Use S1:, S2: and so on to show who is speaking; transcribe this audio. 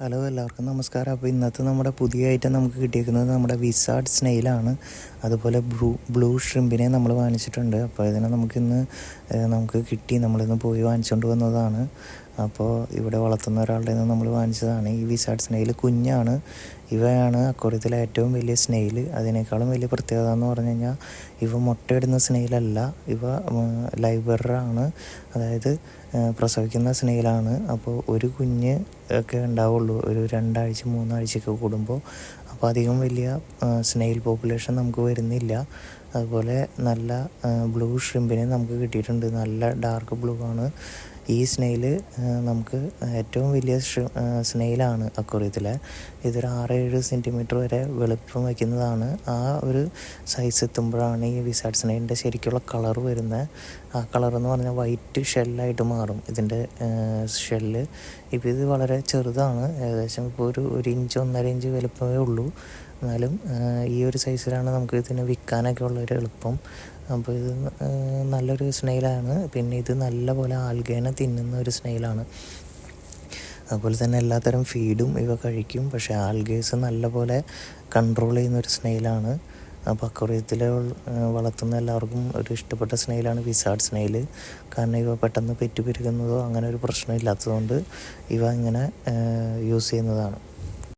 S1: Hello, എല്ലാവർക്കും നമസ്കാരം. അപ്പോൾ ഇന്നത്തെ നമ്മുടെ പുതിയ ഐറ്റം നമുക്ക് കിട്ടിയിരിക്കുന്നത് നമ്മുടെ വിസാർഡ് സ്നെയിലാണ്. അതുപോലെ ബ്ലൂ ഷ്രിമ്പിനെ നമ്മൾ വാങ്ങിച്ചിട്ടുണ്ട്. അപ്പോൾ ഇതിനെ നമുക്ക് കിട്ടി, നമ്മളിന്ന് പോയി വാങ്ങിച്ചുകൊണ്ട് വന്നതാണ്. അപ്പോൾ ഇവിടെ വളർത്തുന്ന ഒരാളുടെ നിന്ന് നമ്മൾ വാങ്ങിച്ചതാണ്. ഈ വിസാർഡ് സ്നെയിൽ കുഞ്ഞാണ്. ഇവയാണ് അക്വേറിയത്തിലെ ഏറ്റവും വലിയ സ്നെയിൽ. അതിനേക്കാളും വലിയ പ്രത്യേകത എന്ന് പറഞ്ഞു കഴിഞ്ഞാൽ ഇവ മുട്ടയിടുന്ന സ്നെയിലല്ല, ഇവ ലൈവ് ബെററാണ്, അതായത് പ്രസവിക്കുന്ന സ്നെയിലാണ്. അപ്പോൾ ഒരു കുഞ്ഞ് ഒക്കെ ഉണ്ടാവുള്ളൂ ഒരു 2 ആഴ്ച 3 ആഴ്ചയൊക്കെ കൂടുമ്പോൾ. അപ്പോൾ അധികം വലിയ സ്നെയിൽ പോപ്പുലേഷൻ നമുക്ക് വരുന്നില്ല. അതുപോലെ നല്ല ബ്ലൂ ഷ്രിമ്പിനെ നമുക്ക് കിട്ടിയിട്ടുണ്ട്. നല്ല ഡാർക്ക് ബ്ലൂ ആണ് ഈ സ്നെയിൽ. നമുക്ക് ഏറ്റവും വലിയ സ്നെയിലാണ് അക്വേറിയത്തിലെ. ഇതൊരു 6-7 സെൻറ്റിമീറ്റർ വരെ വെളുപ്പം വയ്ക്കുന്നതാണ്. ആ ഒരു സൈസ് എത്തുമ്പോഴാണ് ഈ വിസാർഡ് സ്നെയിലിൻ്റെ ശരിക്കുള്ള കളർ വരുന്നത്. ആ കളർ എന്ന് പറഞ്ഞാൽ വൈറ്റ് ഷെല്ലായിട്ട് മാറും ഇതിൻ്റെ ഷെല്ല്. ഇപ്പോൾ ഇത് വളരെ ചെറുതാണ്, ഏകദേശം ഇപ്പോൾ ഒരു ഇഞ്ച് 1.5 ഇഞ്ച് വലുപ്പമേ ഉള്ളൂ. എന്നാലും ഈ ഒരു സൈസിലാണ് നമുക്ക് ഇതിന് വിൽക്കാനൊക്കെ ഉള്ളൊരു എളുപ്പം. അപ്പോൾ ഇത് നല്ലൊരു സ്നെയിലാണ്. പിന്നെ ഇത് നല്ലപോലെ ആൽഗേനെ തിന്നുന്ന ഒരു സ്നെയിലാണ്. അതുപോലെ തന്നെ എല്ലാത്തരം ഫീഡും ഇവ കഴിക്കും. പക്ഷേ ആൽഗേസ് നല്ലപോലെ കൺട്രോൾ ചെയ്യുന്നൊരു സ്നെയിലാണ്. അപ്പോൾ അക്വേറിയത്തിൽ വളർത്തുന്ന എല്ലാവർക്കും ഒരു ഇഷ്ടപ്പെട്ട സ്നെയിലാണ് വിസാർഡ് സ്നെയിൽ. കാരണം ഇവ പെട്ടെന്ന് പെറ്റുപെരുകുന്നതോ അങ്ങനെ ഒരു പ്രശ്നം ഇല്ലാത്തതുകൊണ്ട് ഇവ ഇങ്ങനെ യൂസ് ചെയ്യുന്നതാണ്.